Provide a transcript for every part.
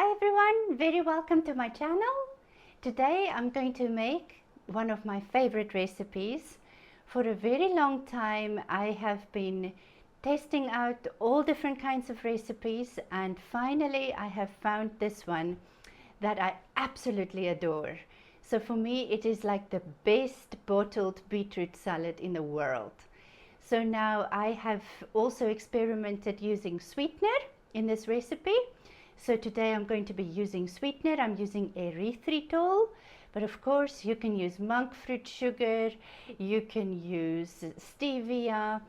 Hi everyone, very welcome to my channel. Today I'm going to make one of my favorite recipes. For a very long time I have been testing out all different kinds of recipes, and finally I have found this one that I absolutely adore. So for me it is like the best bottled beetroot salad in the world. So now I have also experimented using sweetener in this recipe. So today I'm going to be using sweetener. I'm using erythritol, but of course you can use monk fruit sugar, you can use stevia,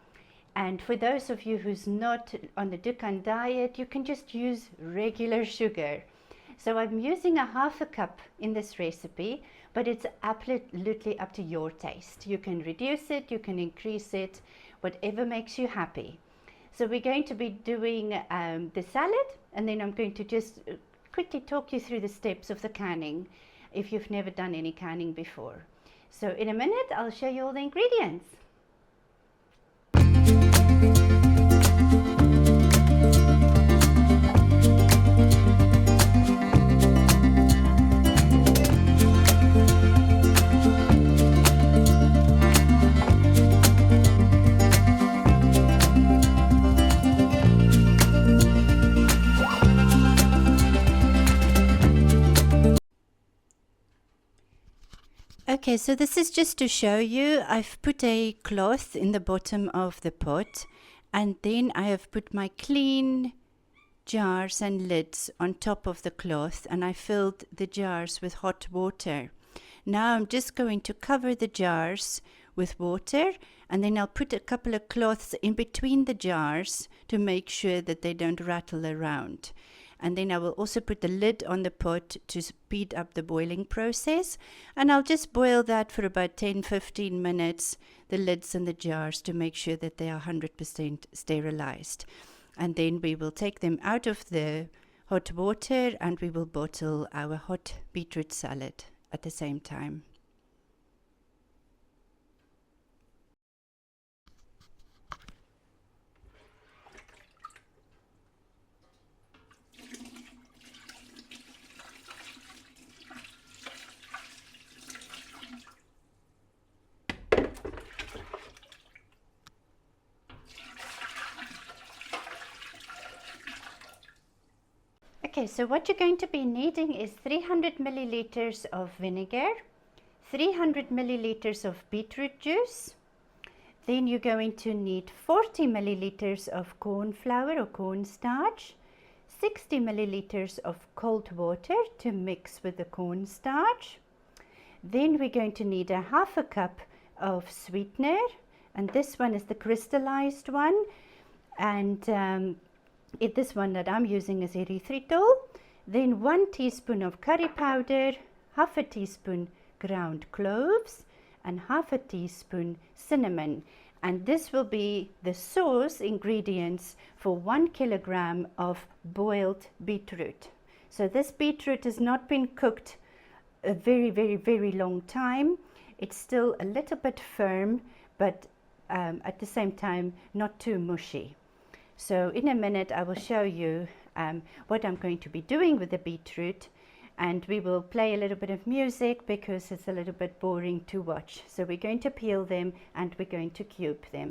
and for those of you who's not on the Dukan diet, you can just use regular sugar. So I'm using a half a cup in this recipe, but it's absolutely up to your taste. You can reduce it, you can increase it, whatever makes you happy. So we're going to be doing the salad, and then I'm going to just quickly talk you through the steps of the canning if you've never done any canning before. So in a minute I'll show you all the ingredients. Okay, so this is just to show you. I've put a cloth in the bottom of the pot, and then I have put my clean jars and lids on top of the cloth, and I filled the jars with hot water. Now I'm just going to cover the jars with water, and then I'll put a couple of cloths in between the jars to make sure that they don't rattle around. And then I will also put the lid on the pot to speed up the boiling process. And I'll just boil that for about 10-15 minutes, the lids and the jars, to make sure that they are 100% sterilized. And then we will take them out of the hot water and we will bottle our hot beetroot salad at the same time. Okay, so what you're going to be needing is 300 milliliters of vinegar, 300 milliliters of beetroot juice. Then you're going to need 40 milliliters of corn flour or cornstarch, 60 milliliters of cold water to mix with the cornstarch. Then we're going to need a half a cup of sweetener, and this one is the crystallized one, and this one that I'm using is erythritol. Then 1 teaspoon of curry powder, half a teaspoon ground cloves, and half a teaspoon cinnamon. And this will be the sauce ingredients for 1 kilogram of boiled beetroot. So this beetroot has not been cooked a very long time. It's still a little bit firm, but at the same time not too mushy. So in a minute I will show you what I'm going to be doing with the beetroot, and we will play a little bit of music because it's a little bit boring to watch. So we're going to peel them and we're going to cube them.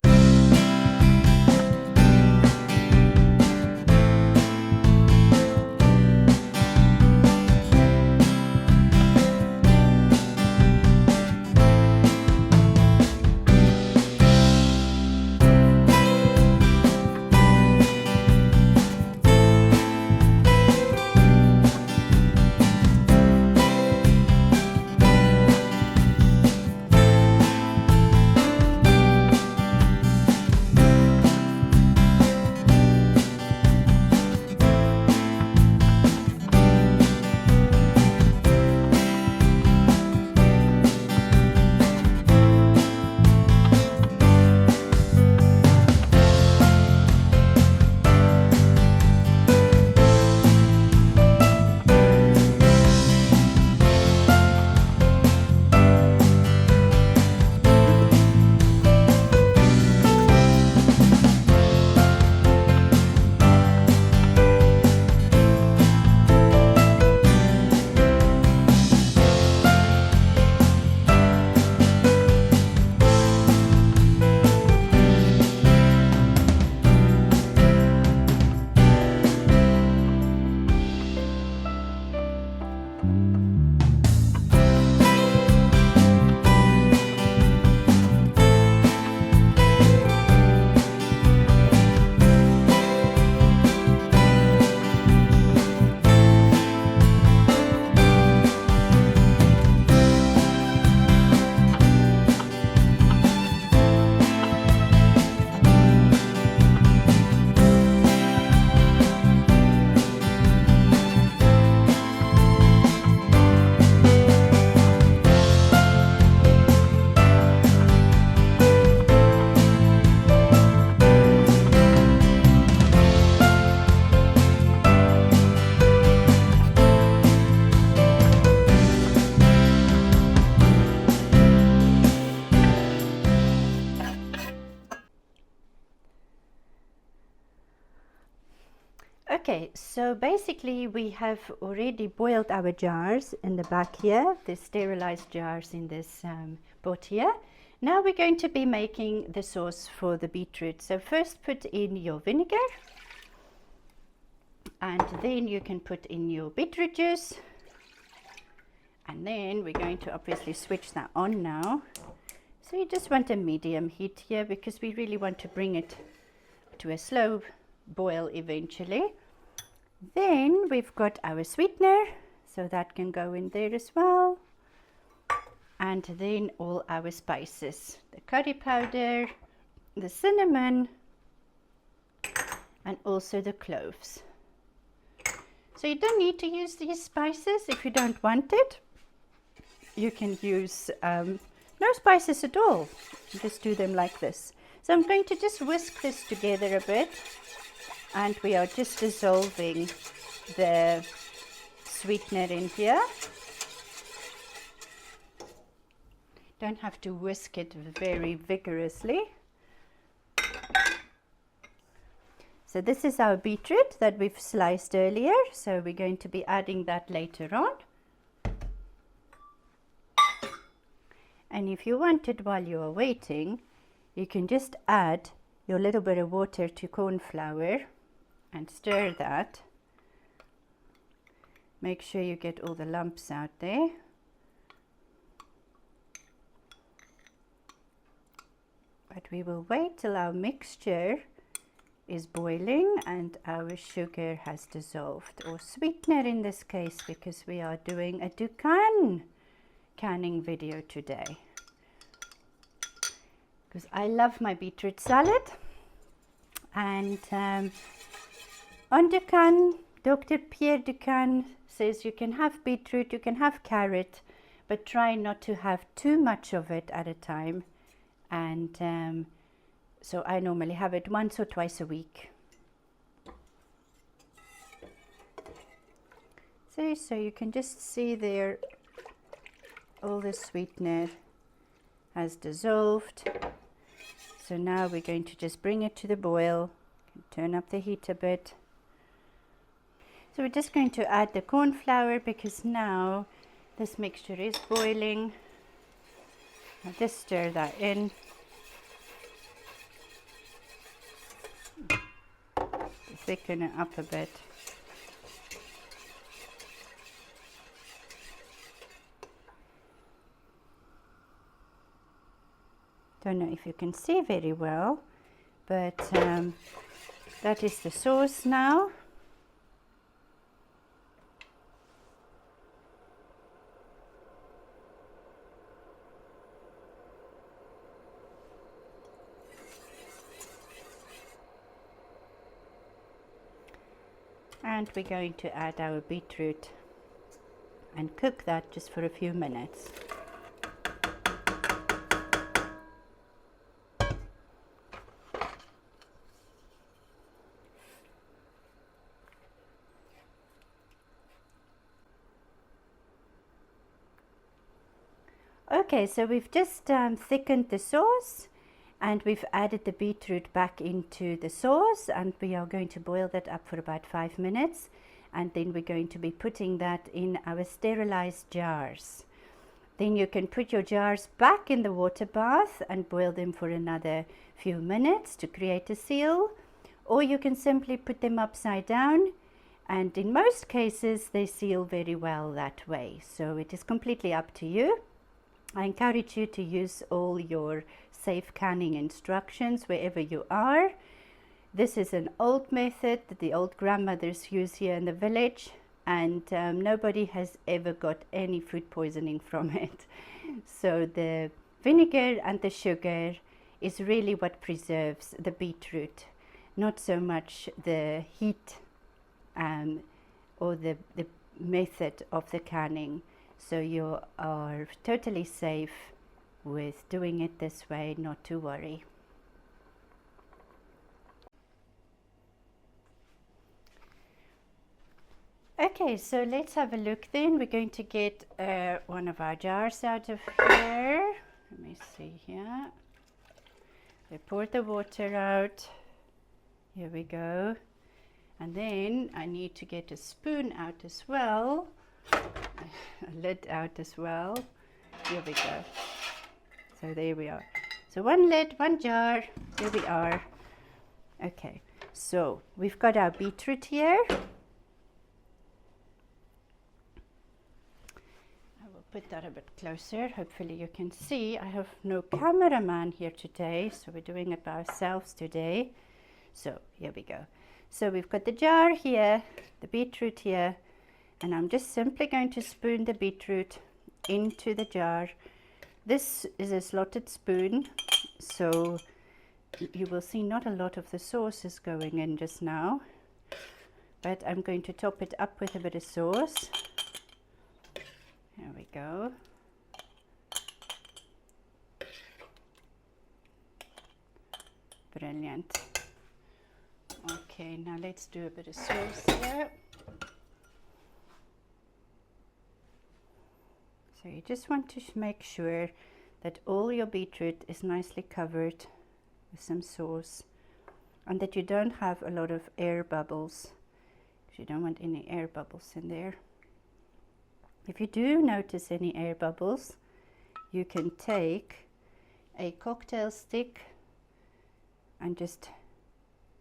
Okay, so basically we have already boiled our jars in the back here, the sterilized jars in this pot here. Now we're going to be making the sauce for the beetroot. So first put in your vinegar, and then you can put in your beetroot juice, and then we're going to obviously switch that on now. So you just want a medium heat here because we really want to bring it to a slow boil eventually. Then we've got our sweetener, so that can go in there as well. And then all our spices, the curry powder, the cinnamon, and also the cloves. So you don't need to use these spices if you don't want it. You can use no spices at all. Just do them like this. So I'm going to just whisk this together a bit, and we are just dissolving the sweetener in here. Don't have to whisk it very vigorously. So this is our beetroot that we've sliced earlier, so we're going to be adding that later on. And if you wanted, while you are waiting, you can just add your little bit of water to corn flour and stir that. Make sure you get all the lumps out there. But we will wait till our mixture is boiling and our sugar has dissolved, or sweetener in this case, because we are doing a Dukan canning video today. Because I love my beetroot salad, and on Dukan, Dr. Pierre Dukan says you can have beetroot, you can have carrot, but try not to have too much of it at a time. And so I normally have it once or twice a week. So you can just see there all the sweetener has dissolved. So now we're going to just bring it to the boil, turn up the heat a bit. So we're just going to add the corn flour because now this mixture is boiling. I'll just stir that in. Thicken it up a bit. Don't know if you can see very well, but that is the sauce now. And we're going to add our beetroot and cook that just for a few minutes. Okay, so we've just thickened the sauce, and we've added the beetroot back into the sauce, and we are going to boil that up for about 5 minutes, and then we're going to be putting that in our sterilized jars. Then you can put your jars back in the water bath and boil them for another few minutes to create a seal, or you can simply put them upside down, and in most cases they seal very well that way. So it is completely up to you. I encourage you to use all your safe canning instructions wherever you are. This is an old method that the old grandmothers use here in the village, and nobody has ever got any food poisoning from it. So the vinegar and the sugar is really what preserves the beetroot, not so much the heat or the method of the canning. So you are totally safe with doing it this way, not to worry. Okay, so let's have a look then. We're going to get one of our jars out of here. Let me see here. We pour the water out. Here we go. And then I need to get a spoon out as well, a lid out as well. Here we go. So there we are. So one lid, one jar, there we are. Okay, so we've got our beetroot here. I will put that a bit closer. Hopefully you can see. I have no cameraman here today, so we're doing it by ourselves today. So here we go. So we've got the jar here, the beetroot here, and I'm just simply going to spoon the beetroot into the jar. This is a slotted spoon, so you will see not a lot of the sauce is going in just now, but I'm going to top it up with a bit of sauce. There we go. Brilliant. Okay, now let's do a bit of sauce here. So you just want to make sure that all your beetroot is nicely covered with some sauce, and that you don't have a lot of air bubbles, because you don't want any air bubbles in there. If you do notice any air bubbles, you can take a cocktail stick and just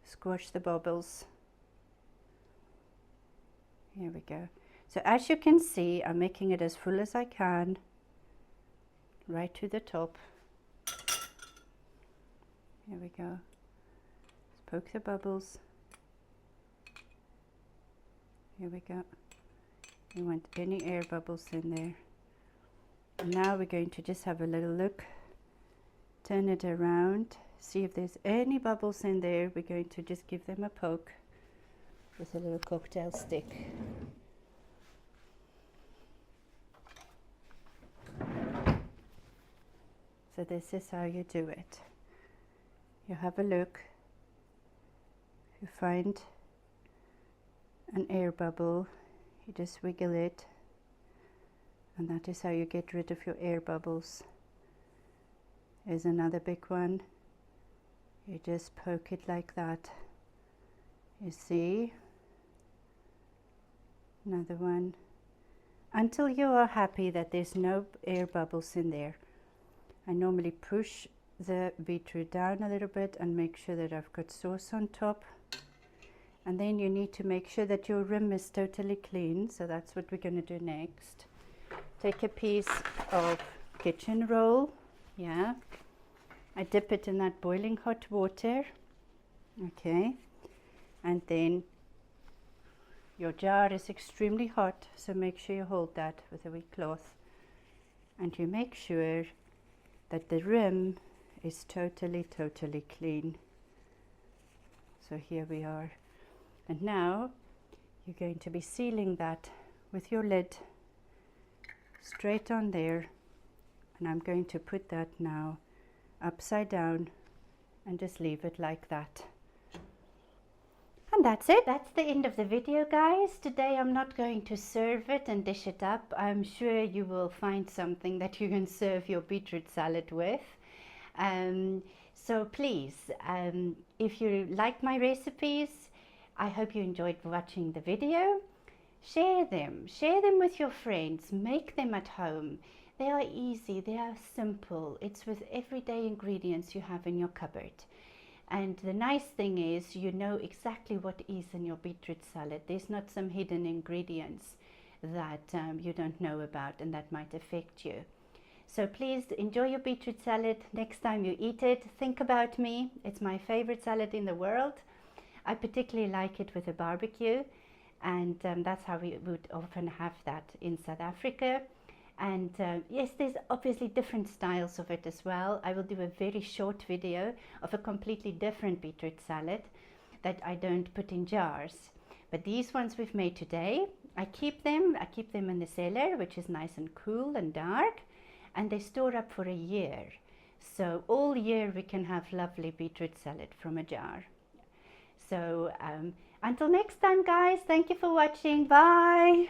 squash the bubbles. Here we go. So as you can see, I'm making it as full as I can, right to the top. Here we go. Just poke the bubbles. Here we go. You want any air bubbles in there. And now we're going to just have a little look. Turn it around. See if there's any bubbles in there. We're going to just give them a poke with a little cocktail stick. So this is how you do it. You have a look, you find an air bubble, you just wiggle it, and that is how you get rid of your air bubbles. Here's another big one. You just poke it like that. You see? Another one. Until you are happy that there's no air bubbles in there. I normally push the beetroot down a little bit and make sure that I've got sauce on top. And then you need to make sure that your rim is totally clean. So that's what we're going to do next. Take a piece of kitchen roll. Yeah. I dip it in that boiling hot water. Okay. And then your jar is extremely hot, so make sure you hold that with a wee cloth. And you make sure that the rim is totally clean. So here we are. And now you're going to be sealing that with your lid straight on there. And I'm going to put that now upside down and just leave it like that. And that's it. That's the end of the video, guys. Today I'm not going to serve it and dish it up. I'm sure you will find something that you can serve your beetroot salad with. So please, if you like my recipes, I hope you enjoyed watching the video. Share them with your friends, make them at home. They are easy, they are simple. It's with everyday ingredients you have in your cupboard. And the nice thing is, you know exactly what is in your beetroot salad. There's not some hidden ingredients that you don't know about and that might affect you. So please enjoy your beetroot salad. Next time you eat it, think about me. It's my favorite salad in the world. I particularly like it with a barbecue, and that's how we would often have that in South Africa. And yes, there's obviously different styles of it as well. I will do a very short video of a completely different beetroot salad that I don't put in jars. But these ones we've made today, I keep them in the cellar, which is nice and cool and dark, and they store up for a year. So all year we can have lovely beetroot salad from a jar. So until next time, guys, thank you for watching. Bye.